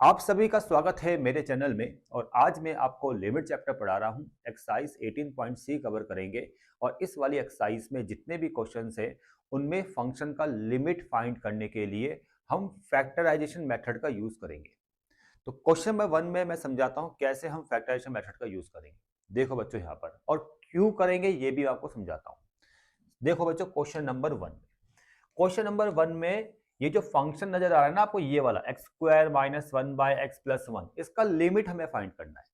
आप सभी का स्वागत है मेरे चैनल में। और आज मैं आपको लिमिट चैप्टर पढ़ा रहा हूं। एक्सरसाइज 18.c कवर करेंगे और इस वाली एक्सरसाइज में जितने भी क्वेश्चंस हैं उनमें फंक्शन का लिमिट फाइंड करने के लिए हम फैक्टराइजेशन मेथड का यूज करेंगे। तो क्वेश्चन नंबर 1 में मैं समझाता हूं कैसे हम फैक्टराइजेशन मेथड का यूज करेंगे। देखो बच्चों यहाँ पर, और क्यों करेंगे ये भी आपको समझाता हूं। देखो बच्चों, क्वेश्चन नंबर 1 में ये जो फंक्शन नजर आ रहा है ना आपको, ये वाला x square minus one by x plus one, इसका लिमिट हमें फाइंड करना है।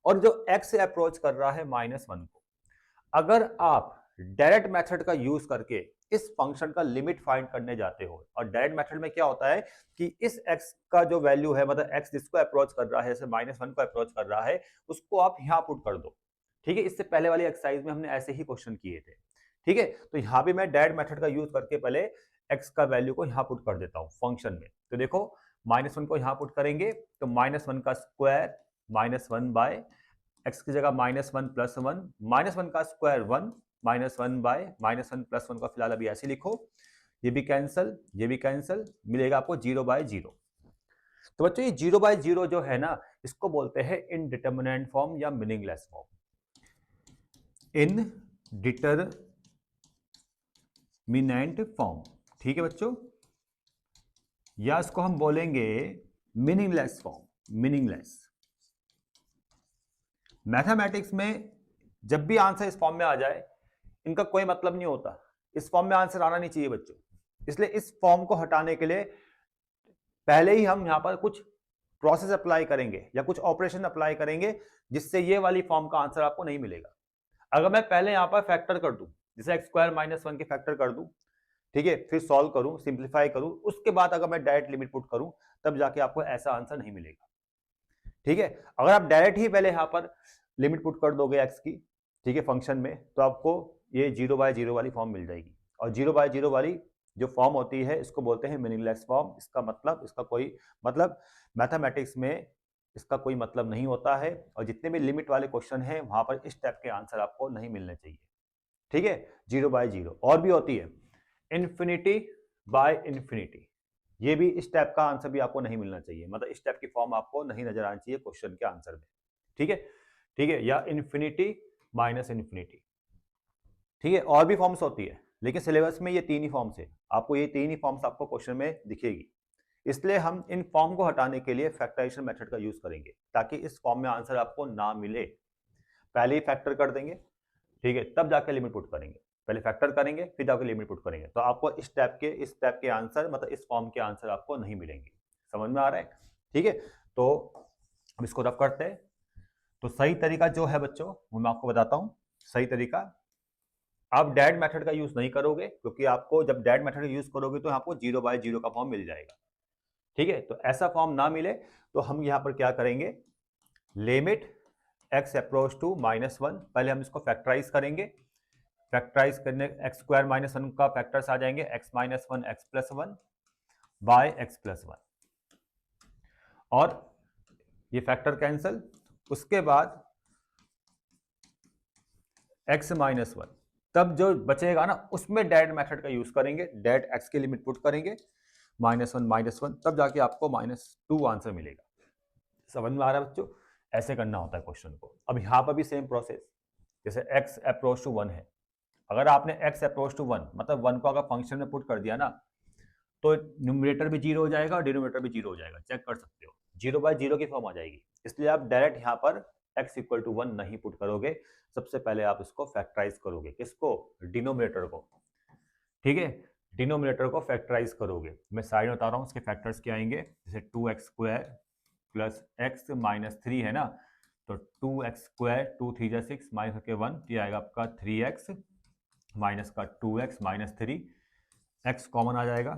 और जो एक्स से अप्रोच कर रहा है -1 को, अगर आप डायरेक्ट मेथड का यूज करके इस फंक्शन का लिमिट फाइंड करने जाते हो, और डायरेक्ट मेथड में क्या होता है कि इस एक्स का जो वैल्यू है, मतलब एक्स जिसको अप्रोच कर रहा है, जैसे -1 को अप्रोच कर रहा है, उसको आप यहां पुट कर दो। ठीक है, इससे पहले वाली एक्सरसाइज में हमने ऐसे ही क्वेश्चन किए थे। ठीक है, तो यहां भी मैं डायरेक्ट मेथड का यूज करके पहले एक्स का वैल्यू को यहां पुट कर देता हूं फंक्शन में। तो देखो, -1 को यहां पुट करेंगे तो -1 का स्क्वायर -1 बाय एक्स की जगह -1 प्लस वन, -1 का स्क्वायर 1, -1 बाय -1 प्लस 1 का फिलहाल अभी ऐसे लिखो। ये भी कैंसल, ये भी कैंसल, मिलेगा आपको 0/0। तो बच्चों ये 0/0 जो है ना, इसको बोलते हैं इनडिटर्मिनेंट फॉर्म या मीनिंगलेस फॉर्म। इनडिटर्मिनेंट फॉर्म, ठीक है बच्चों, या इसको हम बोलेंगे मीनिंगलेस फॉर्म, मीनिंगलेस। मैथमेटिक्स में जब भी आंसर इस फॉर्म में आ जाए, इनका कोई मतलब नहीं होता। इस फॉर्म में आंसर आना नहीं चाहिए बच्चों। इसलिए इस फॉर्म को हटाने के लिए पहले ही हम यहां पर कुछ प्रोसेस अप्लाई करेंगे या कुछ ऑपरेशन अप्लाई करेंगे, जिससे ये वाली फॉर्म का आंसर आपको नहीं मिलेगा। अगर मैं पहले यहां पर फैक्टर कर दूं, जैसे एक्स स्क्वायर -1 के फैक्टर कर दूं, ठीक है, फिर सॉल्व करूं, सिंप्लीफाई करूं, उसके बाद अगर मैं डायरेक्ट लिमिट पुट करूं, तब जाके आपको ऐसा आंसर नहीं मिलेगा। ठीक है, अगर आप डायरेक्ट ही पहले यहां पर लिमिट पुट कर दोगे एक्स की, ठीक है, फंक्शन में, तो आपको ये 0/0 वाली फॉर्म मिल जाएगी। और 0/0 वाली जो फॉर्म होती है, इसको बोलते हैं मीनिंगलेस फॉर्म। इसका मतलब, इसका कोई मतलब मैथमेटिक्स में इसका कोई मतलब नहीं होता है। और जितने भी लिमिट वाले क्वेश्चन हैं, वहां पर इस टाइप के आंसर आपको नहीं मिलने चाहिए। ठीक है, 0/0 और भी होती है, इन्फिनिटी बाय इन्फिनिटी। ये भी इस टाइप का आंसर भी आपको नहीं मिलना चाहिए, मतलब इस टाइप की फॉर्म आपको नहीं नजर आनी चाहिए क्वेश्चन के आंसर में। ठीक है, ठीक है, या इन्फिनिटी माइनस इन्फिनिटी। ठीक है, और भी फॉर्म्स होती है, लेकिन सिलेबस में ये तीन ही फॉर्म्स है। आपको ये तीन ही फॉर्म्स आपको क्वेश्चन में दिखेगी। इसलिए हम इन फॉर्म को हटाने के लिए फैक्टराइजेशन मेथड का यूज करेंगे, ताकि इस फॉर्म में आंसर आपको ना मिले। पहले ही फैक्टर कर देंगे, ठीक है, तब जाके लिमिट पुट करेंगे। पहले फैक्टर करेंगे, फिर जाके लिमिट पुट करेंगे, तो आपको इस टाइप के आंसर, मतलब इस फॉर्म के आंसर आपको नहीं मिलेंगे। समझ में आ रहा है? ठीक है, तो हम इसको रफ करते हैं। तो सही तरीका जो है बच्चों, वो मैं आपको बताता हूं। सही तरीका, आप डायरेक्ट मेथड का यूज नहीं करोगे, क्योंकि आपको जब डायरेक्ट मेथड का यूज करोगे तो आपको 0/0 का फॉर्म मिल जाएगा। ठीक है, तो ऐसा फॉर्म ना मिले तो हम यहां पर क्या करेंगे, लिमिट एक्स अप्रोच टू -1, पहले हम इसको फैक्टराइज करेंगे। फैक्टराइज करने एक्स स्क्वायर -1 का फैक्टर्स आ जाएंगे, x-1 x+1 बाय x+1, और ये फैक्टर कैंसल। उसके बाद x-1, तब जो बचेगा ना, उसमें डायरेक्ट मेथड का यूज करेंगे, डायरेक्ट x की लिमिट पुट करेंगे, -1, तब जाके आपको -2 आंसर मिलेगा। समझ में आ रहा है बच्चों? ऐसे करना होता है क्वेश्चन को। अब यहां पर भी सेम प्रोसेस, जैसे x अप्रोच टू 1 है, अगर आपने x अप्रोच टू 1 मतलब 1 को अगर फंक्शन में पुट कर दिया ना, तो न्यूमरेटर भी 0 हो जाएगा और डिनोमिनेटर भी 0 हो जाएगा। चेक कर सकते हो, 0/0 की फॉर्म आ जाएगी। इसलिए आप डायरेक्ट यहाँ पर x इक्वल टू 1 नहीं पुट करोगे, सबसे पहले आप इसको फैक्टराइज करोगे। किसको? डिनोमिनेटर को। ठीक है, डिनोमिनेटर को फैक्टराइज करोगे। मैं साइड में बता रहा हूँ, उसके फैक्टर्स क्या आएंगे, जैसे 2x² प्लस x -3 है ना, तो 2x², 2 3 जा 6, माइनस करके 1, ये आएगा आपका 3x माइनस का 2x -3, x कॉमन आ जाएगा,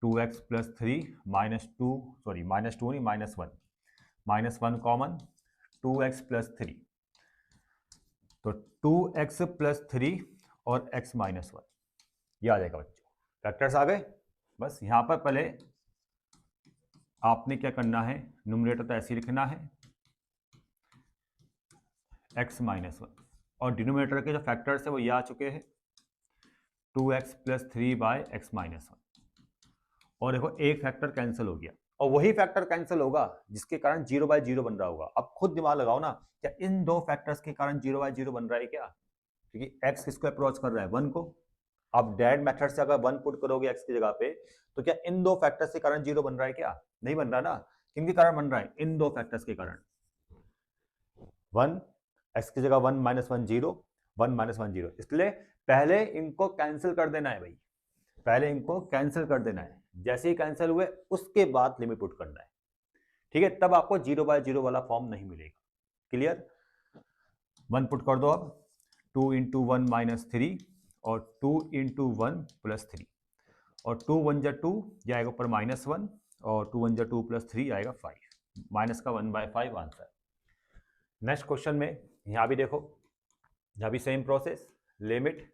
2x प्लस 3 -2, सॉरी -2 नहीं, -1 कॉमन, 2x प्लस 3, तो 2x प्लस 3 और x -1, ये आ जाएगा बच्चों। फैक्टर्स आ गए। बस यहाँ पर पहले आपने क्या करना है, न्यूमरेटर तो ऐसे ही लिखना है, x -1, और डिनोमिनेटर के जो फैक्टर्स है वो ये आ चुके हैं, 2x प्लस 3 बाय x -1। और देखो एक फैक्टर कैंसिल हो गया, और वही फैक्टर कैंसिल होगा जिसके कारण 0/0 बन रहा होगा। अब खुद दिमाग लगाओ ना, क्या इन दो फैक्टर्स के कारण 0/0 बन रहा है क्या? क्योंकि x किसको अप्रोच कर रहा है, 1 को। आप डायरेक्ट मेथड से अगर 1 पुट करोगे x की जगह पे, तो क्या इन दो फैक्टर्स के कारण 0 बन रहा है क्या? नहीं बन रहा ना। किनके कारण बन रहा है? इन दो फैक्टर्स के कारण। 1 x की जगह 1 -1 0, 1 -1 0। इसलिए पहले इनको कैंसिल कर देना है भाई, पहले इनको कैंसिल कर देना है। जैसे ही कैंसिल हुए उसके बाद लिमिट पुट करना है, ठीक है? तब आपको 0/0 वाला फॉर्म नहीं मिलेगा। क्लियर? 1 पुट कर दो अब, 2 × 1 - 3 और 2 × 1 + 3 और 2 1 जा 2 जाएगा ऊपर -1 और 2 1 जा 2 + 3 आएगा 5, माइनस का 1/5 आंसर। नेक्स्ट क्वेश्चन में यहाँ भी देखो, यहाँ भी same process, limit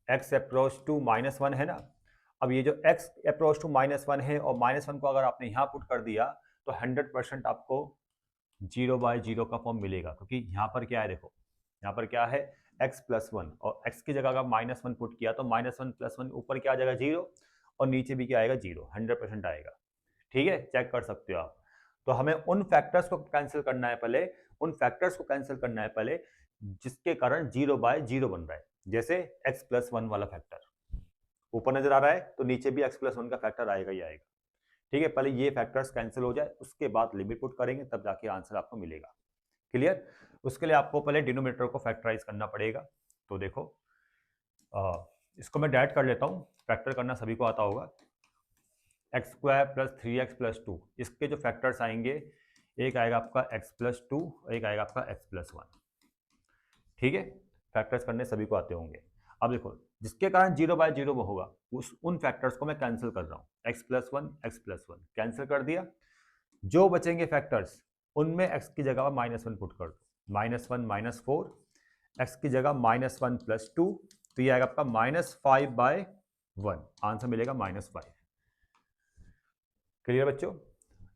x approach to -1 है ना। अब ये जो x अप्रोच टू -1 है और -1 को अगर आपने यहाँ पुट कर दिया तो 100% आपको 0/0 का फॉर्म मिलेगा, क्योंकि यहाँ पर क्या है देखो, यहाँ पर क्या है x + 1 और x की जगह अगर -1 पुट किया तो -1 + 1 ऊपर क्या आ जाएगा 0 और नीचे भी क्या आएगा 0, 100% आएगा। ठीक है, चेक कर सकते हो आप। तो हमें उन फैक्टर्स को कैंसिल करना है पहले, उन फैक्टर्स को कैंसिल करना है पहले जिसके कारण 0/0 बन रहा है। जैसे x + 1 वाला फैक्टर ऊपर नजर आ रहा है तो नीचे भी x + 1 का फैक्टर आएगा ही आएगा। ठीक है, पहले ये फैक्टर्स कैंसिल हो जाए उसके बाद लिमिट पुट करेंगे, तब जाके आंसर आपको मिलेगा। क्लियर? उसके लिए आपको पहले डिनोमिनेटर को फैक्टराइज करना पड़ेगा। तो देखो इसको मैं डायरेक्ट कर लेता हूँ, फैक्टर करना सभी को आता होगा। x² + 3x + 2, इसके जो फैक्टर्स आएंगे, एक आएगा आपका x + 2, एक आएगा आपका x + 1। ठीक है, फैक्टर्स करने सभी को आते होंगे। अब देखो, जिसके कारण 0/0 होगा उन फैक्टर्स को मैं कैंसिल कर रहा हूँ। x + 1 x + 1 कैंसिल कर दिया। जो बचेंगे फैक्टर्स उनमें x की जगह -1 पुट कर दो, -1 - 4, x की जगह -1 + 2, तो ये आएगा आपका -5/1, आंसर मिलेगा -5। क्लियर बच्चों?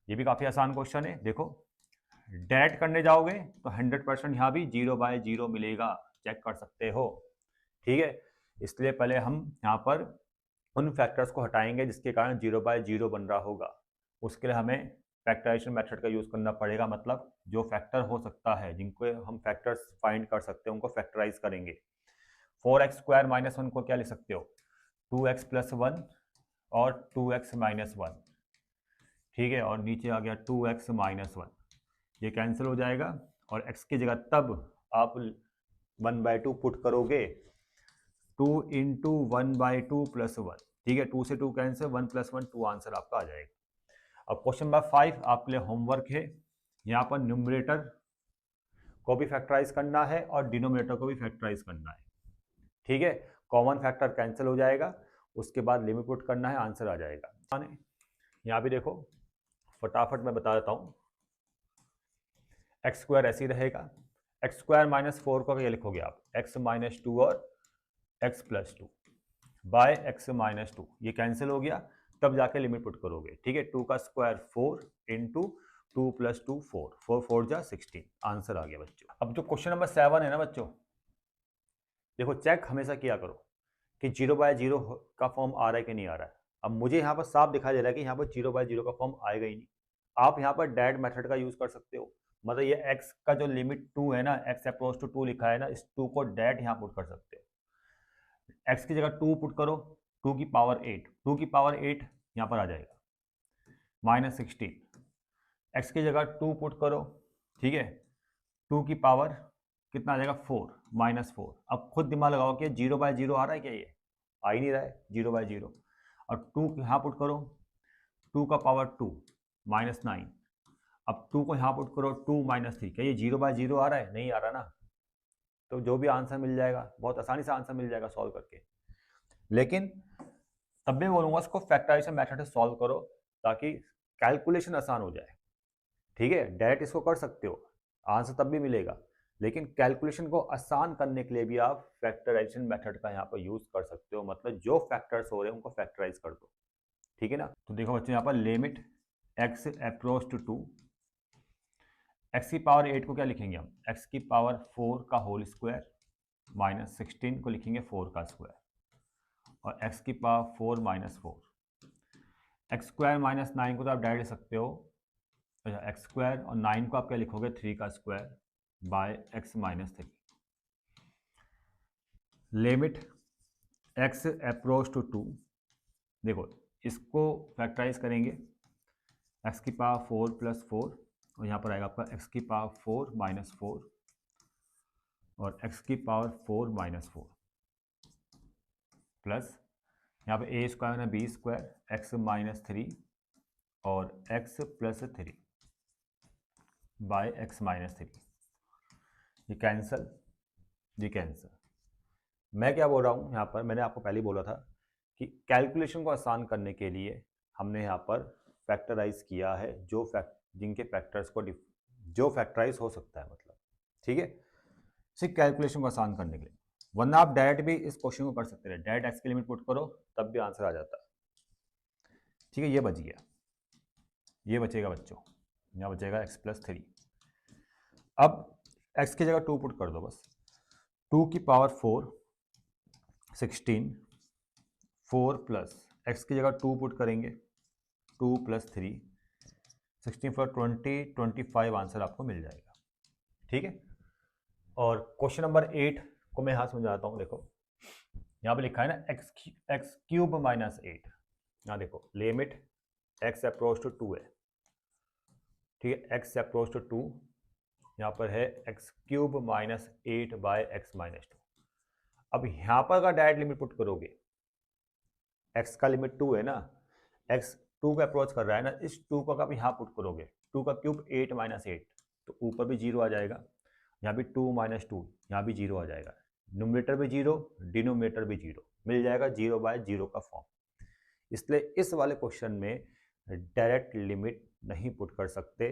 ये भी काफी आसान क्वेश्चन है। देखो, डायरेक्ट करने जाओगे तो 100% यहाँ भी 0/0 मिलेगा, चेक कर सकते हो। ठीक है, इसलिए पहले हम यहाँ पर उन फैक्टर्स को हटाएंगे जिसके कारण 0/0 बन रहा होगा। उसके लिए हमें फैक्टराइजेशन मेथड का यूज करना पड़ेगा, मतलब जो फैक्टर हो सकता है जिनको हम फैक्टर्स फाइंड कर सकते हैं उनको फैक्टराइज करेंगे। 4x² - 1 को क्या लिख सकते हो, 2x + 1 और 2x - 1। ठीक है, और नीचे आ गया 2x - 1, ये कैंसिल हो जाएगा और x की जगह तब आप 1/2 पुट करोगे, 2 × 1/2 + 1। ठीक है, 2 से 2 कैंसिल, 1 + 1 2, आंसर आपका आ जाएगा। अब क्वेश्चन नंबर 5 आपके लिए होमवर्क है। यहाँ पर न्यूमरेटर को भी फैक्टराइज करना है और डिनोमिनेटर को भी फैक्टराइज करना है। ठीक है, कॉमन फैक्टर कैंसिल हो जाएगा, उसके बाद लिमिट पुट करना है, आंसर आ जाएगा। यहाँ भी देखो, फटाफट मैं बता देता हूँ। x² ऐसे ही रहेगा, x² - 4 को क्या लिखोगे आप, x - 2 और x + 2 बाय x - 2, ये कैंसिल हो गया, तब जाके लिमिट पुट करोगे। ठीक है, 2 का स्क्वायर 4 × 2 + 2 4, 4 4 जा 16, आंसर आ गया बच्चों। अब जो क्वेश्चन नंबर 7 है ना बच्चों, देखो चेक हमेशा किया करो कि 0/0 का फॉर्म आ रहा है कि नहीं आ रहा है। अब मुझे यहाँ पर साफ दिखाई दे रहा है कि यहाँ पर 0/0 का फॉर्म आएगा ही नहीं। आप यहाँ पर डायरेक्ट मेथड का यूज कर सकते हो, मतलब ये x का जो लिमिट 2 है ना, x अप्रोच टू 2 लिखा है ना, इस 2 को डायरेक्ट यहाँ पुट कर सकते हो। x की जगह 2 पुट करो, 2 की पावर 8, 2 की पावर 8 यहाँ पर आ जाएगा -16। x की जगह 2 पुट करो, ठीक है, 2 की पावर कितना आ जाएगा 4, -4। अब खुद दिमाग लगाओ कि 0/0 आ रहा है क्या, ये आ ही नहीं रहा है 0/0। और 2 यहाँ पुट करो, 2 का पावर 2 -9। अब 2 को यहाँ पुट करो, 2 - 3, क्या ये 0/0 आ रहा है? नहीं आ रहा ना। तो जो भी आंसर मिल जाएगा, बहुत आसानी से आंसर मिल जाएगा सॉल्व करके। लेकिन तब भी बोलूंगा इसको फैक्टराइजेशन मेथड से सॉल्व करो ताकि कैलकुलेशन आसान हो जाए। ठीक है, डायरेक्ट इसको कर सकते हो, आंसर तब भी मिलेगा, लेकिन कैलकुलेशन को आसान करने के लिए भी आप फैक्टराइजेशन मेथड का यहाँ पर यूज कर सकते हो, मतलब जो फैक्टर्स हो रहे हैं उनको फैक्टराइज कर दो। ठीक है ना। तो देखो बच्चों, यहाँ पर limit x approach to 2, x की पावर 8 को क्या लिखेंगे हम, x की पावर 4 का होल स्क्वायर -16 को लिखेंगे 4 का स्क्वायर और x की पावर 4 - 4। एक्स स्क्वायर माइनस 9 को तो आप डायरेक्ट लिख सकते हो, अच्छा एक्स स्क्वायर, और 9 को आप क्या लिखोगे 3 का square by x minus 3। Limit x approach to 2, देखो इसको फैक्टराइज करेंगे, एक्स की पावर 4 प्लस 4, और यहाँ पर आएगा आपका एक्स की पावर 4 माइनस 4 और एक्स की पावर 4 माइनस 4 प्लस यहाँ पे ए स्क्वायर है बी स्क्वायर एक्स माइनस 3 और x plus 3 by x minus 3। ये कैंसल, ये कैंसल। मैं क्या बोल रहा हूँ यहाँ पर, मैंने आपको पहले ही बोला था कि कैलकुलेशन को आसान करने के लिए हमने यहाँ पर फैक्टराइज किया है जिनके फैक्टर्स को जो फैक्टराइज हो सकता है, मतलब ठीक है, सिर्फ कैलकुलेशन को आसान करने के लिए। वरना आप डायरेक्ट भी इस क्वेश्चन को कर सकते हैं, डायरेक्ट एक्स की लिमिट पुट करो तब भी आंसर आ जाता है। ठीक है, ये बच गया, ये बचेगा बच्चों, यहाँ बचेगा एक्स प्लस 3। अब एक्स की जगह 2 पुट कर दो बस, 2 की पावर 4 16, 4 प्लस एक्स की जगह 2 पुट करेंगे, 2 प्लस 3 16 4 20 25 आंसर आपको मिल जाएगा। ठीक है, और क्वेश्चन नंबर 8 को मैं यहाँ समझाता हूँ। देखो यहाँ पे लिखा है ना एक्स क्यूब माइनस 8, यहाँ देखो लिमिट एक्स अप्रोच टू 2 है, ठीक है, एक्स अप्रोच टू 2, यहाँ पर है x cube minus 8 by x minus 2। अब यहाँ पर अगर डायरेक्ट लिमिट पुट करोगे, एक्स का लिमिट 2 है ना, एक्स 2 का अप्रोच कर रहा है ना, इस 2 को आप यहाँ पुट करोगे, 2 का क्यूब 8 माइनस 8, तो ऊपर भी 0 आ जाएगा, यहाँ भी 2 माइनस 2, यहाँ भी 0 आ जाएगा, न्यूमरेटर भी 0 डिनोमिनेटर भी 0, मिल जाएगा 0 बाय 0 का फॉर्म। इसलिए इस वाले क्वेश्चन में डायरेक्ट लिमिट नहीं पुट कर सकते,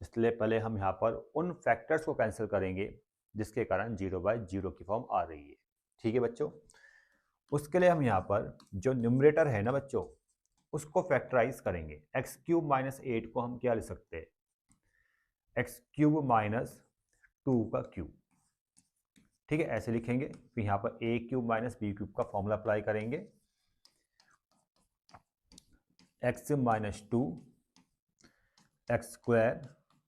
इसलिए पहले हम यहाँ पर उन फैक्टर्स को कैंसिल करेंगे जिसके कारण 0 बाय 0 की फॉर्म आ रही है। ठीक है बच्चों, उसके लिए हम यहाँ पर जो न्यूमरेटर है ना बच्चों, उसको फैक्टराइज करेंगे। एक्स क्यूब माइनस 8 को हम क्या लिख सकते हैं, एक्स क्यूब माइनस 2 का क्यूब, ठीक है, ऐसे लिखेंगे। फिर यहाँ पर ए क्यूब माइनस बी क्यूब का फॉर्मूला अप्लाई करेंगे, x minus 2 x square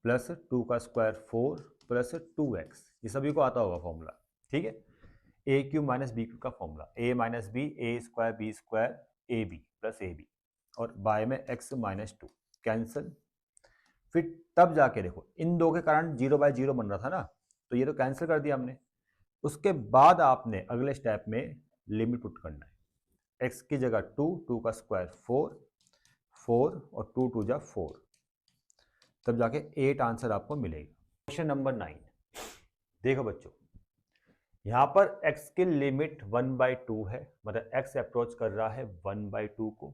plus 2 का स्क्वायर 4 प्लस 2x, ये सभी को आता होगा फॉर्मूला। ठीक है, a cube minus b cube का formula a minus b, a square b square a b plus a b, और बाय में एक्स माइनस 2 कैंसिल। फिर तब जाके देखो इन दो के कारण 0 बाय 0 बन रहा था ना, तो ये तो कैंसिल कर दिया हमने। उसके बाद आपने अगले स्टेप में लिमिट पुट करना है, एक्स की जगह 2, 2 का स्क्वायर 4 और 2 2 जा 4, तब जाके 8 आंसर आपको मिलेगा। क्वेश्चन नंबर 9, देखो बच्चों यहाँ पर x की लिमिट 1/2 है, मतलब x अप्रोच कर रहा है 1/2 को,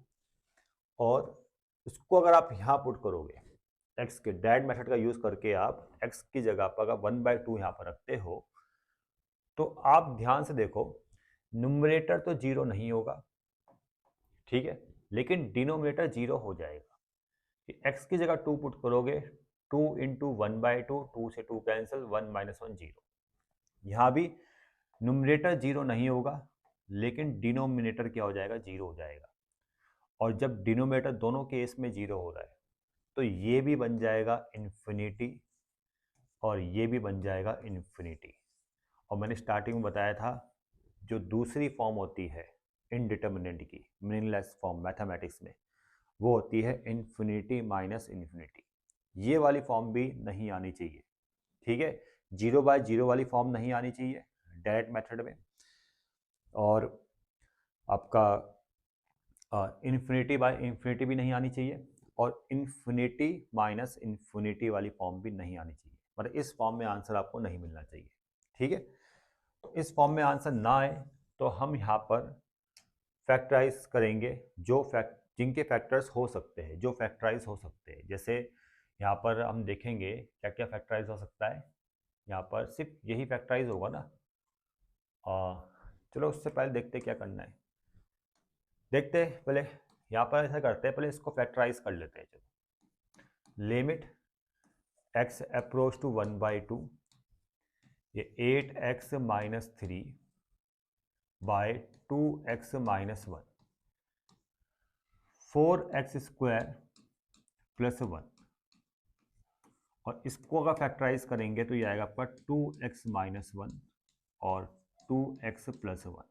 और इसको अगर आप यहाँ पुट करोगे, x के डायरेक्ट मेथड का यूज करके आप x की जगह पर अगर 1/2 यहाँ पर रखते हो, तो आप ध्यान से देखो न्यूमरेटर तो 0 नहीं होगा, ठीक है, लेकिन डिनोमिनेटर 0 हो जाएगा। x की जगह 2 पुट करोगे, 2 इंटू 1/2, 2 से 2 कैंसिल, 1 माइनस 1 0, यहाँ भी न्यूमरेटर 0 नहीं होगा, लेकिन डिनोमिनेटर क्या हो जाएगा, 0 हो जाएगा। और जब डिनोमिनेटर दोनों केस में 0 हो रहा है, तो ये भी बन जाएगा इन्फिनिटी और ये भी बन जाएगा इन्फिनिटी। और मैंने स्टार्टिंग में बताया था, जो दूसरी फॉर्म होती है इनडिटर्मिनेंट की, मीनिंगलेस फॉर्म मैथमेटिक्स में, वो होती है इन्फिनिटी माइनस इन्फिनिटी। ये वाली फॉर्म भी नहीं आनी चाहिए, ठीक है, 0 बाय 0 वाली फॉर्म नहीं आनी चाहिए डायरेक्ट मेथड में, और आपका इन्फिनिटी बाय इन्फिनिटी भी नहीं आनी चाहिए, और इन्फिनिटी माइनस इन्फिनिटी वाली फॉर्म भी नहीं आनी चाहिए, मतलब इस फॉर्म में आंसर आपको नहीं मिलना चाहिए। ठीक है, तो इस फॉर्म में आंसर ना आए तो हम यहाँ पर फैक्टराइज करेंगे जिनके फैक्टर्स हो सकते हैं, जो फैक्टराइज हो सकते हैं। जैसे यहाँ पर हम देखेंगे क्या क्या फैक्टराइज हो सकता है, यहाँ पर सिर्फ यही फैक्टराइज होगा ना, चलो उससे पहले देखते क्या करना है, देखते हैं पहले, यहाँ पर ऐसा करते हैं, पहले इसको फैक्टराइज कर लेते हैं। चलो लिमिट x अप्रोच टू 1/2, ये 8x minus 3 bye 2x minus 1, 4x² + 1, और इसको अगर फैक्टराइज करेंगे तो ये आएगा आपका 2x - 1 और 2x + 1।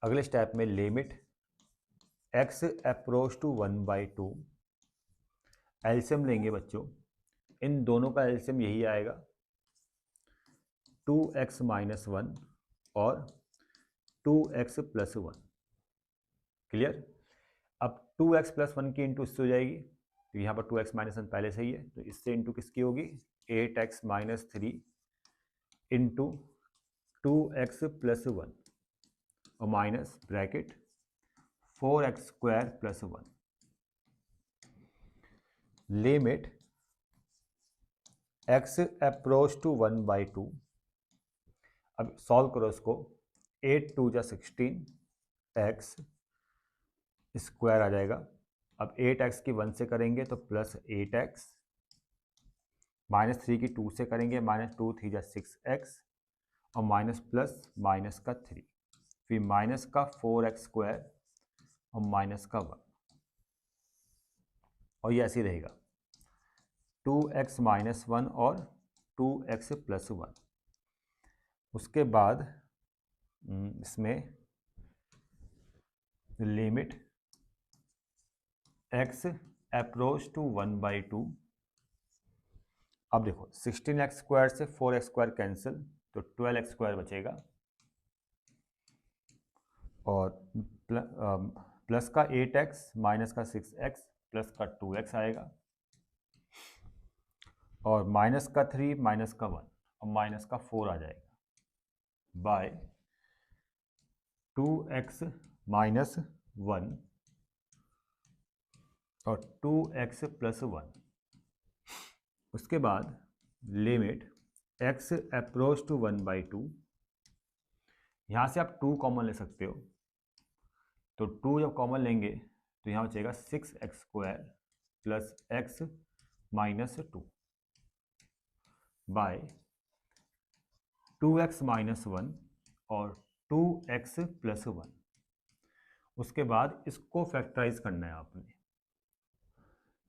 अगले स्टेप में limit x approach to 1/2, LCM लेंगे बच्चों, इन दोनों का एलसीएम यही आएगा 2x - 1 और 2x + 1। क्लियर? अब 2x + 1 की इंटू इससे हो जाएगी, तो यहाँ पर 2x - 1 पहले से ही है, तो इससे इंटू किसकी होगी 8x - 3 इंटू 2x + 1 और minus bracket 4x² + 1। Limit x approach to 1/2, अब सॉल्व करो इसको, 8 × 2 = 16 x स्क्वायर आ जाएगा। अब 8x की 1 से करेंगे तो +8x, -3 की 2 से करेंगे -2 × 3 = 6x और माइनस प्लस माइनस का 3, फिर माइनस का 4x² और माइनस का 1, और ये ऐसे ही रहेगा 2x - 1 और 2x + 1। उसके बाद इसमें लिमिट x अप्रोच टू 1/2, अब देखो 16x² से 4x² कैंसिल, तो 12x² बचेगा और प्लस का 8x माइनस का 6x प्लस का 2x आएगा और माइनस का 3 माइनस का 1 और माइनस का 4 आ जाएगा बाय 2x - 1 और 2x + 1। उसके बाद लिमिट x अप्रोच टू 1/2, यहाँ से आप 2 कॉमन ले सकते हो, तो 2 जब कॉमन लेंगे तो यहाँ बचेगा 6x² + x - 2 बाय 2x - 1 और 2x + 1। उसके बाद इसको फैक्टराइज करना है आपने,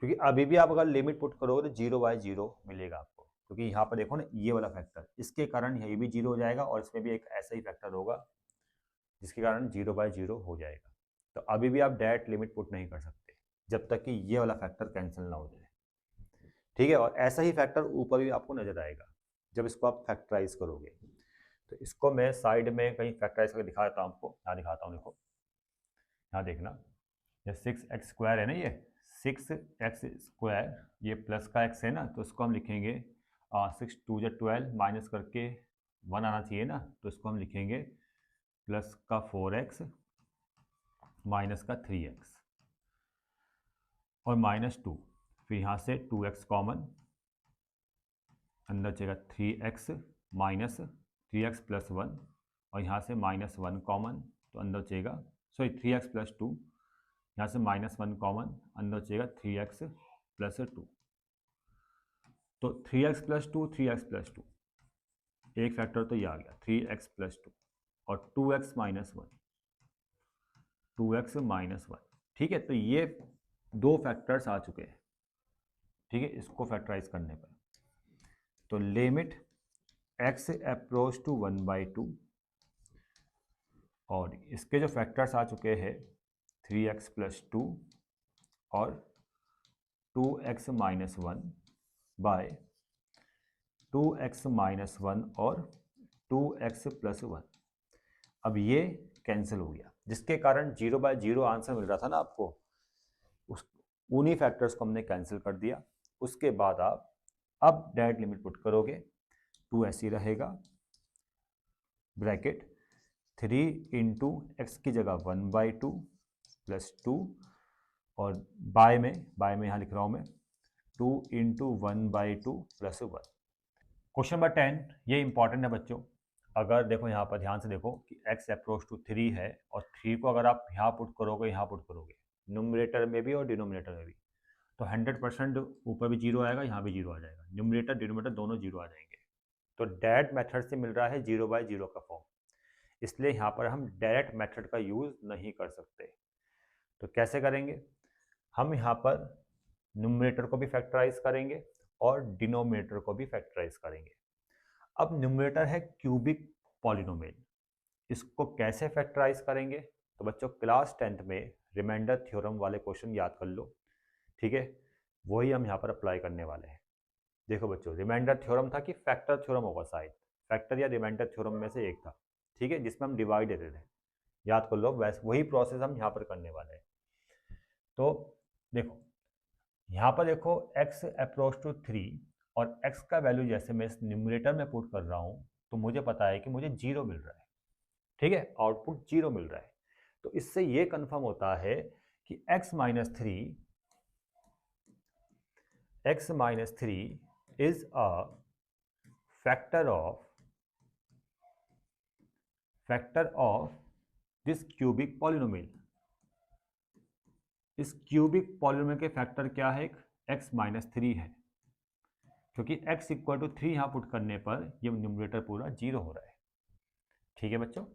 क्योंकि अभी भी आप अगर लिमिट पुट करोगे तो 0/0 मिलेगा आपको, क्योंकि यहाँ पर देखो ना ये वाला फैक्टर, इसके कारण ये भी 0 हो जाएगा और इसमें भी एक ऐसा ही फैक्टर होगा जिसके कारण 0/0 हो जाएगा। तो अभी भी आप डायरेक्ट लिमिट पुट नहीं कर सकते जब तक कि ये वाला फैक्टर कैंसिल ना हो जाए, ठीक है। और ऐसा ही फैक्टर ऊपर भी आपको नजर आएगा जब इसको आप फैक्टराइज करोगे। तो इसको मैं साइड में कहीं फैक्टराइज करके दिखा देता हूँ आपको, यहाँ दिखाता हूँ, देखो यहाँ देखना, ये 6x² है ना, ये 6x², ये प्लस का x है ना, तो इसको हम लिखेंगे 6 × 2 = 12 माइनस करके 1 आना चाहिए ना, तो इसको हम लिखेंगे प्लस का 4x माइनस का 3x और -2, फिर यहाँ से 2x कॉमन, अंदर चलेगा 3x माइनस 3x + 1 और यहाँ से -1 कॉमन, तो अंदर चलेगा 3x + 2, यहाँ से -1 कॉमन, अंदर चलेगा 3x + 2, तो 3x + 2 3x + 2, एक फैक्टर तो ये आ गया 3x + 2 और 2x - 1 2x - 1, ठीक है। तो ये दो फैक्टर्स आ चुके हैं, ठीक है, इसको फैक्टराइज करने पर। तो लिमिट x अप्रोच टू 1/2 और इसके जो फैक्टर्स आ चुके हैं 3x + 2 और 2x - 1 बाय 2x - 1 और 2x + 1, अब ये कैंसिल हो गया, जिसके कारण 0/0 आंसर मिल रहा था ना आपको, उन्हीं फैक्टर्स को हमने कैंसिल कर दिया। उसके बाद आप अब डायरेक्ट लिमिट पुट करोगे, 2 ऐसी रहेगा, ब्रैकेट 3 × x की जगह 1/2 + 2 और बाय में यहाँ लिख रहा हूँ मैं 2 × 1/2 + 1। क्वेश्चन नंबर 10, ये इंपॉर्टेंट है बच्चों। अगर देखो यहाँ पर ध्यान से देखो कि x अप्रोच टू 3 है और 3 को अगर आप यहाँ पुट करोगे न्यूमरेटर में भी और डिनोमिनेटर में भी, तो 100% ऊपर भी 0 आएगा, यहाँ भी 0 आ जाएगा, न्यूमरेटर डिनोमिनेटर दोनों 0 आ जाएंगे। तो डायरेक्ट मेथड से मिल रहा है 0/0 का फॉर्म। इसलिए यहाँ पर हम डायरेक्ट मेथड का यूज़ नहीं कर सकते। तो कैसे करेंगे? हम यहाँ पर न्यूमरेटर को भी फैक्टराइज करेंगे और डिनोमिनेटर को भी फैक्टराइज करेंगे। अब न्यूमरेटर है क्यूबिक पॉलिनोमियल, इसको कैसे फैक्टराइज करेंगे? तो बच्चों क्लास 10th में रिमाइंडर थ्योरम वाले क्वेश्चन याद कर लो, ठीक है? वही हम यहाँ पर अप्लाई करने वाले हैं। देखो बच्चों, रिमाइंडर थ्योरम था कि फैक्टर थ्योरम होगा, शायद फैक्टर या रिमाइंडर थ्योरम में से एक था, ठीक है, जिसमें हम डिवाइड देते थे। याद कर लो, वैसे वही प्रोसेस हम यहाँ पर करने वाले हैं। तो देखो यहाँ पर देखो x अप्रोच टू 3 और x का वैल्यू जैसे मैं इस न्यूमरेटर में पुट कर रहा हूँ तो मुझे पता है कि मुझे 0 मिल रहा है, ठीक है, आउटपुट 0 मिल रहा है। तो इससे ये कंफर्म होता है कि x minus three is a factor of this cubic polynomial. इस क्यूबिक पॉलिनोमियल के फैक्टर क्या है? x माइनस थ्री है, क्योंकि x इक्वल टू 3 यहाँ पुट करने पर ये न्यूमरेटर पूरा 0 हो रहा है, ठीक है बच्चों?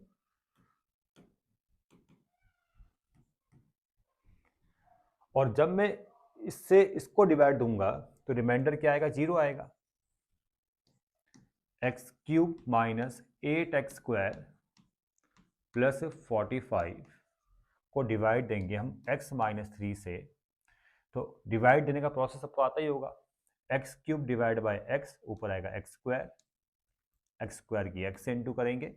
और जब मैं इससे इसको डिवाइड दूंगा तो रिमाइंडर क्या आएगा? 0 आएगा। X cube minus 8x² plus 45 को डिवाइड देंगे हम x माइनस 3 से, तो डिवाइड देने का प्रोसेस आपको आता ही होगा। X cube divide by x, ऊपर आएगा x² की x से इंटू करेंगे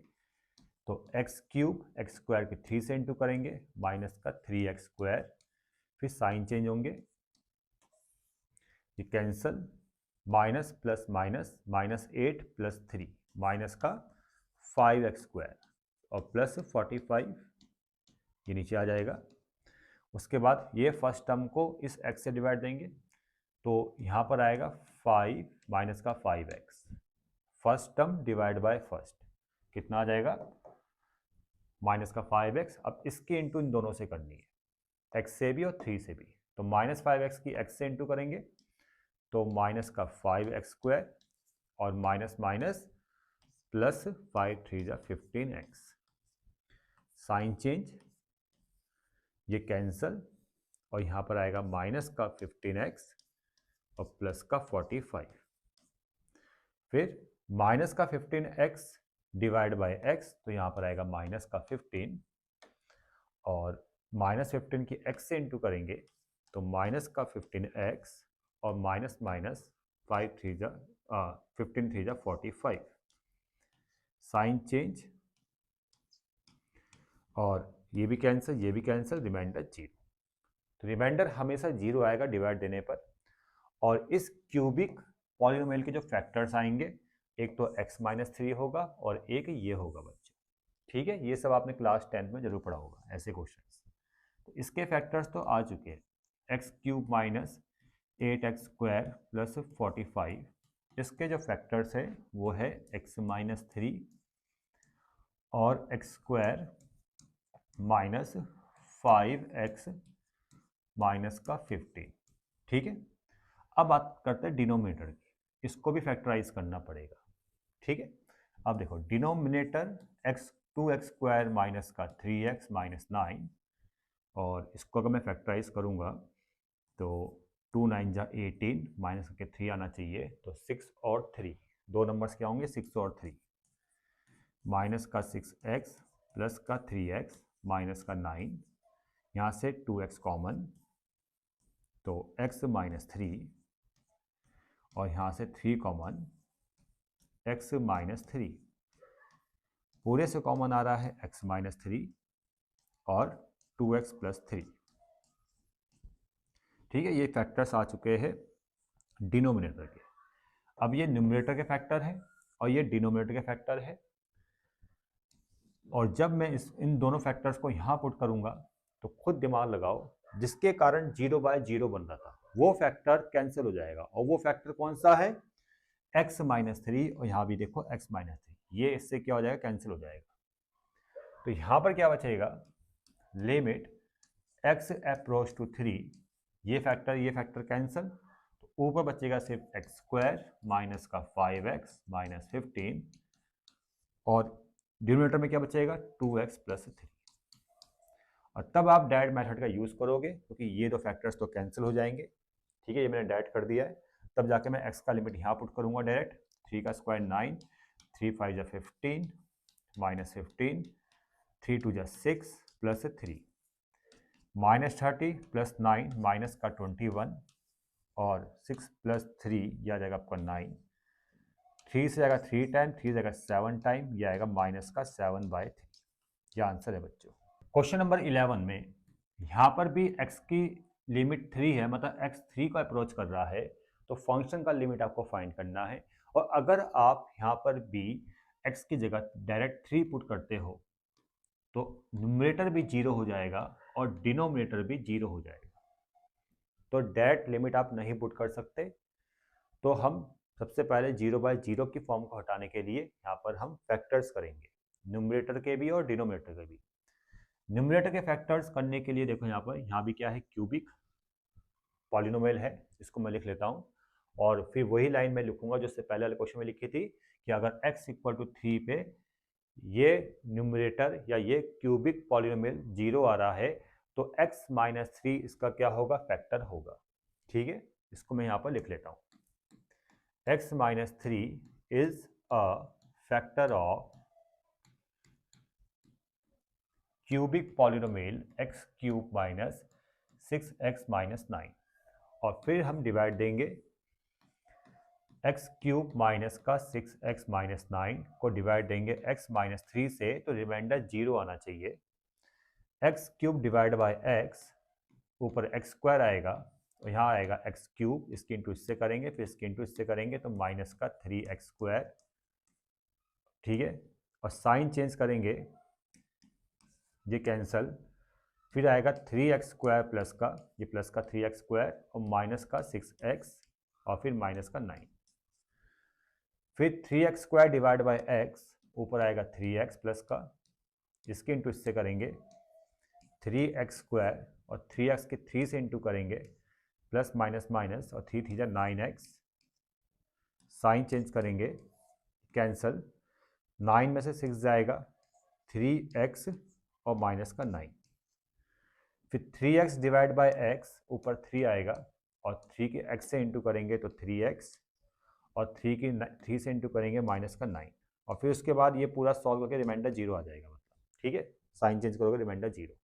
तो x क्यूब x² की 3 से इंटू करेंगे माइनस का 3x², फिर साइन चेंज होंगे, ये cancel, minus plus minus, minus 8 plus 3 minus का 5x² और प्लस 45 ये नीचे आ जाएगा। उसके बाद ये फर्स्ट टर्म को इस x से डिवाइड देंगे तो यहाँ पर आएगा 5 माइनस का 5x, first term divide by first, कितना आ जाएगा? माइनस का 5x। अब इसके इंटू इन दोनों से करनी है, x से भी और 3 से भी, तो माइनस 5x की x से इंटू करेंगे तो माइनस का 5x² और माइनस माइनस प्लस 5 3 जा 15x, साइन चेंज, ये कैंसल और यहाँ पर आएगा माइनस का 15x और प्लस का 45, फिर माइनस का 15x डिवाइड बाय x, तो यहाँ पर आएगा माइनस का 15 और माइनस 15 की x से इंटू करेंगे तो माइनस का 15x और माइनस माइनस 5 3 जा 15 3 जा 45, साइन चेंज और ये भी कैंसिल, रिमाइंडर 0। तो रिमाइंडर हमेशा 0 आएगा डिवाइड देने पर। और इस क्यूबिक पॉलिनोमियल के जो फैक्टर्स आएंगे, एक तो x माइनस 3 होगा और एक ये होगा बच्चे, ठीक है? ये सब आपने क्लास 10 में जरूर पढ़ा होगा ऐसे क्वेश्चंस। तो इसके फैक्टर्स तो आ चुके हैं, x cube minus 8x² plus 45, इसके जो फैक्टर्स है वो है x माइनस 3 और x² माइनस 5x माइनस का 15, ठीक है? अब बात करते हैं डिनोमिनेटर की, इसको भी फैक्टराइज करना पड़ेगा, ठीक है? अब देखो डिनोमिनेटर x² माइनस का 3x माइनस 9, और इसको अगर मैं फैक्टराइज करूंगा तो 2 9 जा 18 माइनस करके 3 आना चाहिए, तो 6 और 3, दो नंबर्स क्या होंगे? 6 और 3, माइनस का 6x प्लस का 3x माइनस का 9, यहाँ से 2x कॉमन तो x माइनस 3 और यहाँ से 3 कॉमन x माइनस 3, पूरे से कॉमन आ रहा है x माइनस 3 और 2x प्लस 3, ठीक है? ये फैक्टर्स आ चुके हैं डिनोमिनेटर के। अब ये न्यूमरेटर के फैक्टर है और ये डिनोमिनेटर के फैक्टर है, और जब मैं इन दोनों फैक्टर्स को यहाँ पुट करूंगा तो खुद दिमाग लगाओ, जिसके कारण 0 बाय 0 बन रहा था वो फैक्टर कैंसिल हो जाएगा, और वो फैक्टर कौन सा है? x माइनस 3, और यहाँ भी देखो x माइनस 3, ये इससे क्या हो जाएगा? कैंसिल हो जाएगा। तो यहाँ पर क्या बचेगा? लिमिट x अप्रोच टू 3, ये फैक्टर कैंसिल, तो ऊपर बचेगा सिर्फ x² माइनस का 5x माइनस 15, और डिनोमिनेटर में क्या बचेगा 2x प्लस 3। और तब आप डायरेक्ट मेथड का यूज़ करोगे क्योंकि ये दो फैक्टर्स तो कैंसिल हो जाएंगे। ठीक है, ये मैंने डायरेक्ट कर दिया है। तब जाके मैं x का लिमिट यहाँ पुट करूँगा डायरेक्ट। 3 का स्क्वायर 9, 3 5 जा 15 माइनस 15, 3 2 जा 6 प्लस 3 माइनस 30 प्लस 9 माइनस का 21 और 6 प्लस 3 ये आ जाएगा आपका 9। 3 से जाएगा 3 टाइम, 3 जाएगा 7 टाइम, ये आएगा माइनस का 7/3। ये आंसर है बच्चों। क्वेश्चन नंबर 11 में यहाँ पर भी x की लिमिट 3 है, मतलब x 3 को अप्रोच कर रहा है, तो फंक्शन का लिमिट आपको फाइंड करना है। और अगर आप यहाँ पर भी x की जगह डायरेक्ट 3 पुट करते हो तो न्यूमरेटर भी 0 हो जाएगा और डिनोमिनेटर भी 0 हो जाएगा। तो डायरेक्ट लिमिट आप नहीं पुट कर सकते। तो हम सबसे पहले 0/0 की फॉर्म को हटाने के लिए यहाँ पर हम फैक्टर्स करेंगे, न्यूमरेटर के भी और डिनोमिनेटर के भी। न्यूमरेटर के फैक्टर्स करने के लिए देखो यहाँ भी क्या है, क्यूबिक पॉलिनोमियल है, इसको मैं लिख लेता हूँ। और फिर वही लाइन मैं लिखूंगा जो इससे पहले वाले क्वेश्चन में लिखी थी कि अगर x इक्वल टू 3 पे ये न्यूमरेटर या ये क्यूबिक पॉलिनोमियल 0 आ रहा है तो x माइनस 3 इसका क्या होगा, फैक्टर होगा। ठीक है, इसको मैं यहाँ पर लिख लेता हूँ। x minus 3 is a factor of cubic polynomial x cube minus 6x minus 9। और फिर हम डिवाइड देंगे x क्यूब माइनस का 6x माइनस 9 को डिवाइड देंगे x माइनस 3 से, तो रिमाइंडर 0 आना चाहिए। x cube divide by x, ऊपर x स्क्वायर आएगा और यहाँ आएगा x क्यूब, इसकी इंटू इससे करेंगे, फिर इसकी इंटू इससे करेंगे तो माइनस का 3x स्क्वायर। ठीक है, और साइन चेंज करेंगे, ये कैंसल, फिर आएगा 3x स्क्वायर प्लस का, ये प्लस का 3x स्क्वायर और माइनस का 6x और फिर माइनस का 9। फिर 3x square divide by x, ऊपर आएगा 3x प्लस का, इसके इंटू इससे करेंगे 3x स्क्वायर और 3x के 3 से इंटू करेंगे, प्लस माइनस माइनस और 3 3 9x, साइन चेंज करेंगे, कैंसल, 9 में से 6 जाएगा, 3x और माइनस का 9। फिर 3x डिवाइड बाय x, ऊपर 3 आएगा और 3 के x से इंटू करेंगे तो 3x और 3 से इंटू करेंगे माइनस का 9। और फिर उसके बाद ये पूरा सॉल्व करके रिमाइंडर 0 आ जाएगा, मतलब ठीक है, साइन चेंज करोगे रिमाइंडर 0।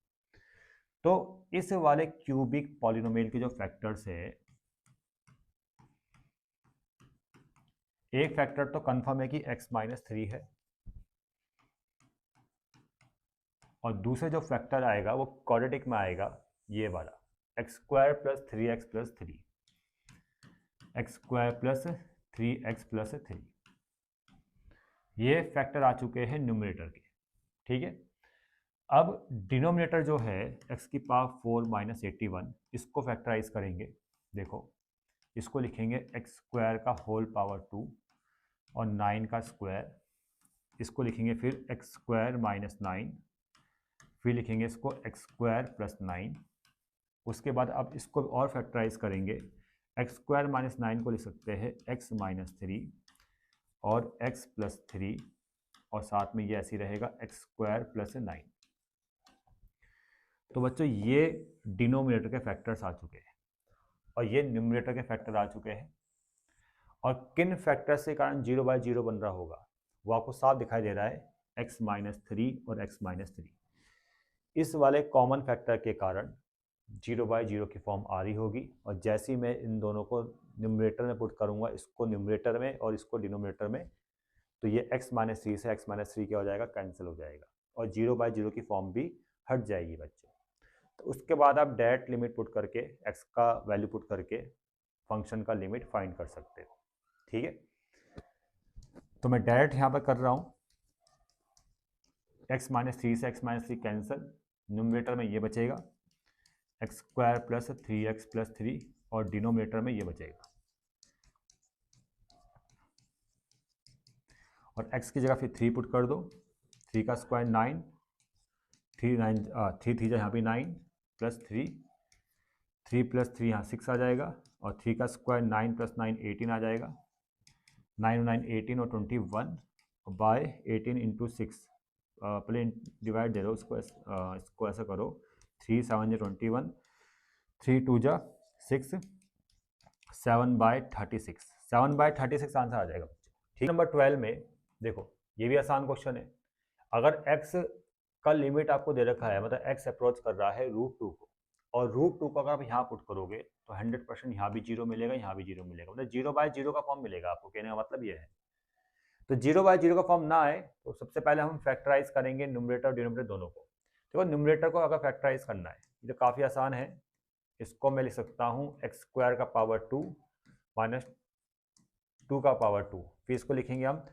तो इस वाले क्यूबिक पॉलिनोमियल के जो फैक्टर्स है, एक फैक्टर तो कंफर्म है कि x माइनस 3 है और दूसरे जो फैक्टर आएगा वो क्वाड्रेटिक में आएगा, ये वाला x square plus 3x plus 3, x square plus 3x plus 3, ये फैक्टर आ चुके हैं न्यूमरेटर के। ठीक है, अब डिनोमिनेटर जो है x की पावर 4 माइनस 81, इसको फैक्टराइज करेंगे। देखो, इसको लिखेंगे x स्क्वायर का होल पावर 2 और 9 का स्क्वायर, इसको लिखेंगे फिर x स्क्वायर माइनस 9, फिर लिखेंगे इसको x स्क्वायर प्लस 9। उसके बाद अब इसको और फैक्टराइज करेंगे, x स्क्वायर माइनस 9 को लिख सकते हैं x माइनस 3 और x प्लस 3 और साथ में ये ऐसे रहेगा x स्क्वायर प्लस 9। तो बच्चों ये डिनोमिनेटर के फैक्टर्स आ चुके हैं और ये न्यूमरेटर के फैक्टर आ चुके हैं। और किन फैक्टर्स के कारण 0/0 बन रहा होगा वो आपको साफ दिखाई दे रहा है, x माइनस 3 और x माइनस 3। इस वाले कॉमन फैक्टर के कारण 0/0 की फॉर्म आ रही होगी। और जैसे ही मैं इन दोनों को न्यूमरेटर में पुट करूंगा, इसको न्यूमरेटर में और इसको डिनोमिनेटर में, तो ये x माइनस 3 से x माइनस 3 क्या हो जाएगा, कैंसिल हो जाएगा और 0/0 की फॉर्म भी हट जाएगी बच्चों। तो उसके बाद आप डायरेक्ट लिमिट पुट करके x का वैल्यू पुट करके फंक्शन का लिमिट फाइंड कर सकते हो। ठीक है, तो मैं डायरेक्ट यहाँ पर कर रहा हूँ, x माइनस 3 से x माइनस 3 कैंसिल, न्यूमरेटर में ये बचेगा x square plus 3x plus 3 और डिनोमिनेटर में ये बचेगा। और x की जगह फिर 3 पुट कर दो, 3 का स्क्वायर 9, 3 3 यहाँ पे 9 प्लस 3, 3 प्लस 3 यहाँ 6 आ जाएगा और 3 का स्क्वायर 9 प्लस 9 18 आ जाएगा, 9 9 18 और 21 बाय 18 इंटू 6 पहले डिवाइड दे दो उसको, इसको ऐसा करो 3 7 जा 21, 3 2 जा 6, 7/36, 7/36 आंसर आ जाएगा बच्चों। ठीक, नंबर 12 में देखो, ये भी आसान क्वेश्चन है। अगर x का लिमिट आपको दे रखा है, मतलब x अप्रोच कर रहा है √2 को, और √2 को अगर आप यहाँ पुट करोगे तो 100% यहाँ भी 0 मिलेगा, यहाँ भी 0 मिलेगा, मतलब 0/0 का फॉर्म मिलेगा आपको। कहने का मतलब ये है, तो 0/0 का फॉर्म ना आए तो सबसे पहले हम फैक्टराइज करेंगे न्यूमरेटर और डिनोमिनेटर दोनों को। देखो न्यूमरेटर को अगर फैक्टराइज करना है, ये तो काफ़ी आसान है। इसको मैं लिख सकता हूँ x² का पावर 2 माइनस 2 का पावर 2, फिर इसको लिखेंगे हम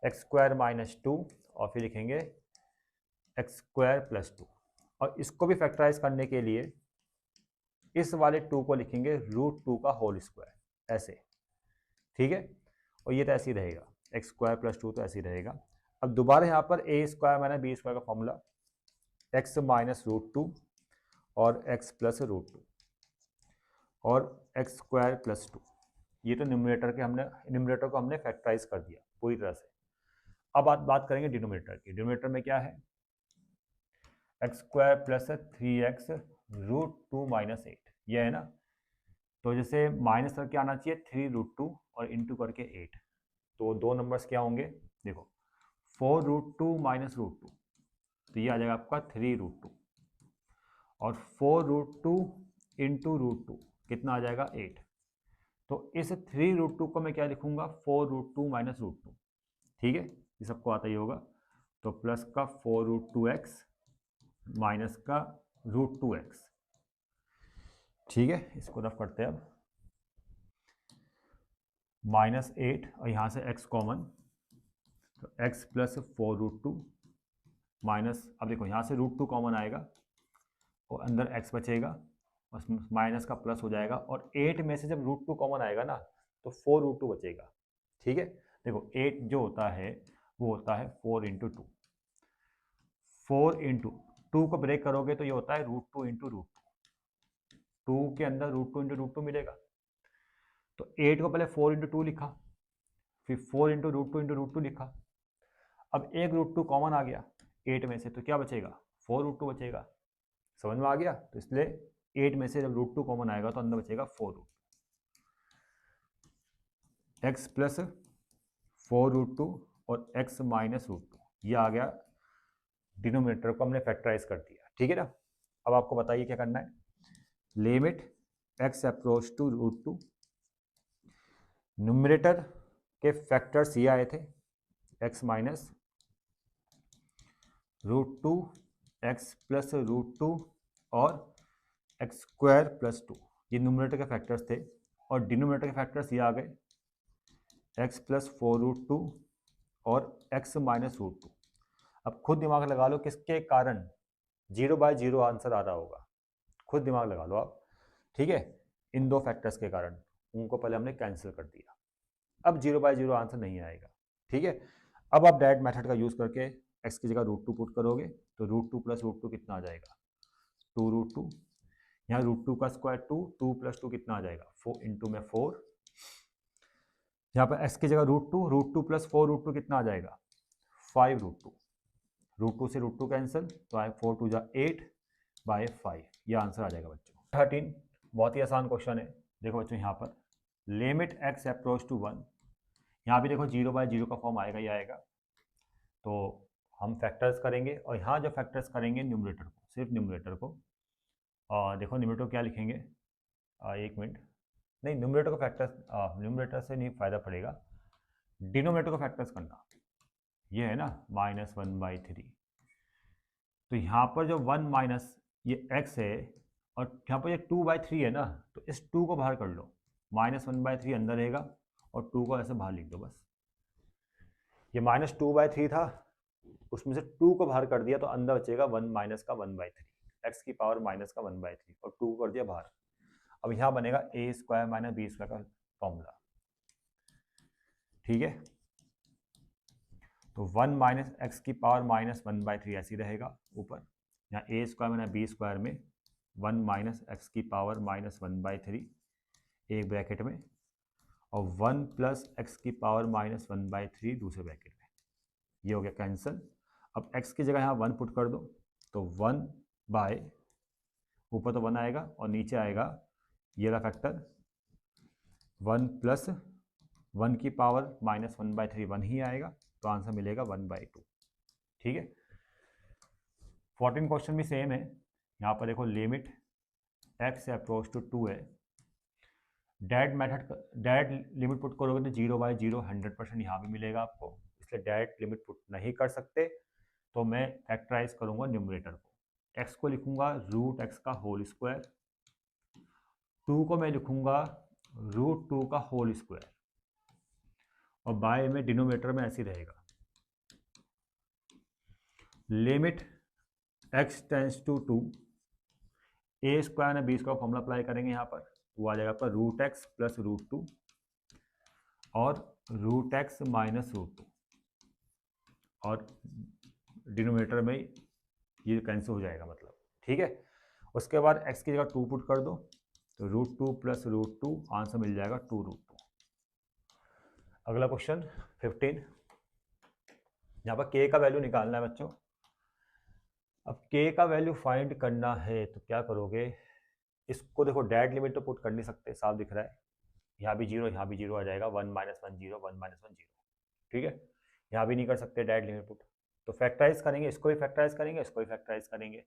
x² माइनस 2 और फिर लिखेंगे x² प्लस 2, और इसको भी फैक्टराइज करने के लिए इस वाले 2 को लिखेंगे √2 का होल स्क्वायर, ऐसे। ठीक है, और ये तो ऐसे ही रहेगा, x² प्लस 2 तो ऐसे ही रहेगा। अब दोबारा यहाँ पर a² माइनस b² का फॉर्मूला x माइनस √2 और x प्लस √2 और x² प्लस 2, ये तो न्यूमरेटर को हमने फैक्टराइज कर दिया पूरी तरह से। अब बात करेंगे डिनोमिनेटर की। डिनोमिनेटर में क्या है, x² प्लस 3x √2 माइनस 8, ये है ना। तो जैसे माइनस करके आना चाहिए 3√2 और इंटू करके 8, तो दो नंबर्स क्या होंगे, देखो 4√2 माइनस √2, तो ये आ जाएगा आपका 3√2, और 4√2 इंटू √2 कितना आ जाएगा 8। तो इस 3√2 को मैं क्या लिखूंगा, 4√2 माइनस √2। ठीक है, ये सबको आता ही होगा, तो प्लस का 4√2x माइनस का √2x। ठीक है, इसको रफ करते हैं अब, -8 और यहाँ से x कॉमन, तो x प्लस 4√2 माइनस, अब देखो यहाँ से √2 कॉमन आएगा और अंदर x बचेगा, और माइनस का प्लस हो जाएगा, और 8 में से जब √2 कॉमन आएगा ना तो 4√2 बचेगा। ठीक है, देखो 8 जो होता है वो होता है 4 इंटू 2, 4 इंटू 2 को ब्रेक करोगे तो ये होता है √2 इंटू √2, 2 के अंदर √2 इंटू √2 मिलेगा। तो 8 को पहले 4 इंटू 2 लिखा, फिर 4 इंटू √2 इंटू √2 लिखा। अब एक √2 कॉमन आ गया 8 में से, तो क्या बचेगा, 4√2 बचेगा। समझ में आ गया, तो इसलिए 8 में से जब √2 कॉमन आएगा तो अंदर बचेगा 4√2, x प्लस 4√2 और x माइनस √2, ये आ गया डिनोमिनेटर को हमने फैक्टराइज कर दिया। ठीक है ना। अब आपको बताइए क्या करना है, limit x approach to √2, numerator के फैक्टर्स ये आए थे, x माइनस √2, x प्लस √2 और x² प्लस 2, ये न्यूमरेटर के फैक्टर्स थे, और डिनोमिनेटर के फैक्टर्स ये आ गए x प्लस 4√2 और x माइनस √2। अब खुद दिमाग लगा लो किसके कारण 0/0 आंसर आ रहा होगा, खुद दिमाग लगा लो आप। ठीक है, इन दो फैक्टर्स के कारण, उनको पहले हमने कैंसिल कर दिया, अब 0/0 आंसर नहीं आएगा। ठीक है, अब आप डायरेक्ट मेथड का यूज करके x की जगह √2 पुट करोगे तो √2 प्लस √2 कितना आ जाएगा, 2√2, यहाँ √2 का स्क्वायर 2, 2 प्लस 2 कितना आ जाएगा, 4 इंटू में 4, यहाँ पर x की जगह √2 प्लस 4√2 कितना आ जाएगा, 5√2, √2 से √2 कैंसिल, तो आए 4 2 जा 8/5, ये आंसर आ जाएगा बच्चों। 13 बहुत ही आसान क्वेश्चन है। देखो बच्चों यहाँ पर लिमिट x अप्रोच टू 1, यहाँ भी देखो 0/0 का फॉर्म आएगा ही आएगा, तो हम फैक्टर्स करेंगे, और यहाँ जो फैक्टर्स करेंगे न्यूमरेटर को, सिर्फ न्यूमरेटर को। और देखो न्यूमरेटर को क्या लिखेंगे, एक मिनट, नहीं न्यूमरेटर को फैक्टर्स, न्यूमरेटर से नहीं फ़ायदा पड़ेगा, डिनोमिनेटर को फैक्टर्स करना, ये है ना -1/3। तो यहाँ पर जो 1 माइनस ये x है, और यहाँ पर ये 2/3 है ना, तो इस 2 को बाहर कर लो, -1/3 अंदर रहेगा और 2 को ऐसे बाहर लिख दो बस। ये -2/3 था, उसमें से 2 को बाहर कर दिया तो अंदर बचेगा 1 माइनस का 1/3, x की पावर माइनस का 1/3, और 2 को कर दिया बाहर। अब यहाँ बनेगा a² माइनस b² का फॉर्मूला। ठीक है, तो 1 माइनस एक्स की पावर -1/3 ऐसी रहेगा ऊपर, यहाँ a² माइनस b² में 1 माइनस एक्स की पावर -1/3 एक ब्रैकेट में, और 1 प्लस एक्स की पावर -1/3 दूसरे ब्रैकेट में, ये हो गया कैंसिल। अब x की जगह यहाँ 1 पुट कर दो, तो 1 बाय, ऊपर तो 1 आएगा और नीचे आएगा ये रहा फैक्टर 1 प्लस 1 की पावर माइनस 1/3 1 ही आएगा, तो आंसर मिलेगा 1/2। ठीक है। 14 क्वेश्चन भी सेम है। यहाँ पर देखो लिमिट x अप्रोच टू 2 है। डायरेक्ट लिमिट पुट करोगे तो 0/0 100% यहाँ भी मिलेगा आपको, इसलिए डायरेक्ट लिमिट पुट नहीं कर सकते, तो मैं फैक्टराइज करूँगा न्यूमरेटर को। x को लिखूँगा √x का होल स्क्वायर, 2 को मैं लिखूँगा √2 का होल स्क्वायर, और बाय में डिनोमिनेटर में ऐसे रहेगा। Limit x tends to 2, a square ने b स्क्वायर फॉर्मूला अप्लाई करेंगे यहाँ पर, वो आ जाएगा आपका √x प्लस √2 और √x माइनस √2, और डिनोमिनेटर में ये कैंसिल हो जाएगा मतलब। ठीक है। उसके बाद x की जगह 2 पुट कर दो, तो √2 प्लस √2 आंसर मिल जाएगा 2√2। अगला क्वेश्चन 15, यहाँ पर k का वैल्यू निकालना है बच्चों। अब k का वैल्यू फाइंड करना है तो क्या करोगे, इसको देखो डायरेक्ट लिमिट तो पुट कर नहीं सकते, साफ दिख रहा है, यहाँ भी 0 यहाँ भी 0 आ जाएगा, 1 - 1 0 1 - 1 0। ठीक है। यहाँ भी नहीं कर सकते डायरेक्ट लिमिट पुट, तो फैक्टराइज करेंगे, इसको भी फैक्टराइज करेंगे, इसको भी फैक्टराइज करेंगे।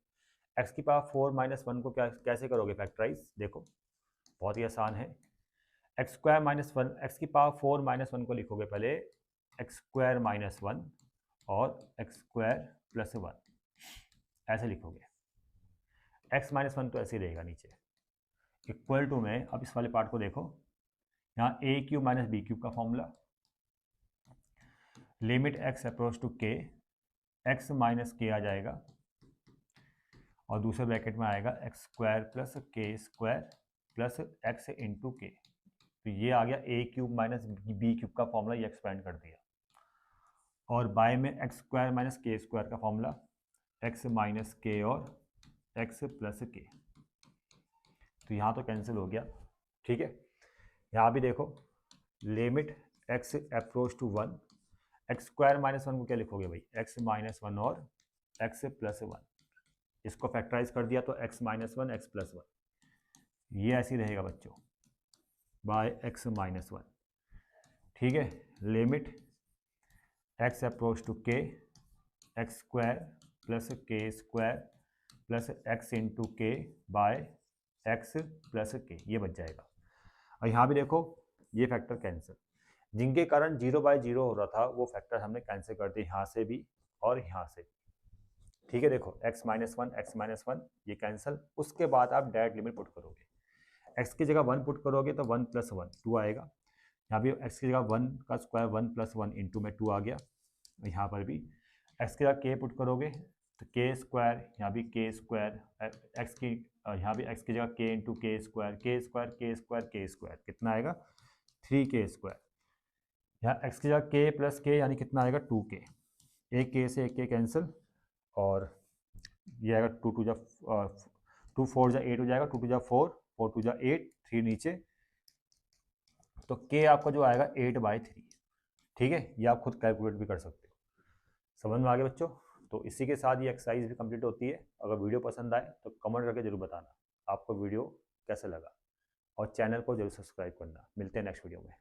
x की पावर 4 - 1 को कैसे करोगे फैक्टराइज, देखो बहुत ही आसान है। x² - 1, x की पावर 4 - 1 को लिखोगे पहले x² - 1 और x² + 1, ऐसे लिखोगे। x - 1 तो ऐसे ही रहेगा नीचे, इक्वल टू में, अब इस वाले पार्ट को देखो, यहाँ a³ - b³ का formula, limit x approach to k, x minus k आ जाएगा, और दूसरे ब्रैकेट में आएगा x² + k² plus x into के, तो ये आ गया a³ - b³ का फॉर्मूला, ये एक्सपेंड कर दिया, और बाय में x² - k² का फॉर्मूला, x माइनस के और x प्लस के, तो यहाँ तो कैंसिल हो गया। ठीक है। यहाँ भी देखो limit x approach to 1, x² - 1 को क्या लिखोगे भाई, x - 1 और x + 1, इसको फैक्टराइज कर दिया तो x - 1 x + 1, ये ऐसे ही रहेगा बच्चों, बाय x - 1। ठीक है। Limit x approach to k, x² + k² plus x into K by x plus K, ये बच जाएगा। और यहाँ भी देखो ये फैक्टर कैंसिल, जिनके कारण 0/0 हो रहा था वो फैक्टर हमने कैंसिल कर दिए, यहाँ से भी और यहाँ से भी। ठीक है। देखो x - 1 ये कैंसिल, उसके बाद आप डायरेक्ट लिमिट पुट करोगे, x की जगह 1 पुट करोगे तो 1 + 1 2 आएगा, यहाँ भी x की जगह 1 का स्क्वायर 1 + 1 इंटू में 2 आ गया, यहाँ पर भी x की जगह k पुट करोगे तो k², यहाँ भी k², x की यहाँ भी x की जगह k इंटू k², कितना आएगा 3k², यहाँ x की जगह k + k यानी कितना आएगा 2k, एक k से एक k कैंसिल, और ये आएगा 2 × 2 4 × 8 हो जाएगा, 2 × 4 4 × 8 3 नीचे, तो k आपका जो आएगा 8/3। ठीक है। ये आप खुद कैलकुलेट भी कर सकते हो। समझ में आ गया बच्चों। तो इसी के साथ ये एक्सरसाइज भी कंप्लीट होती है। अगर वीडियो पसंद आए तो कमेंट करके जरूर बताना आपको वीडियो कैसा लगा, और चैनल को जरूर सब्सक्राइब करना। मिलते हैं नेक्स्ट वीडियो में।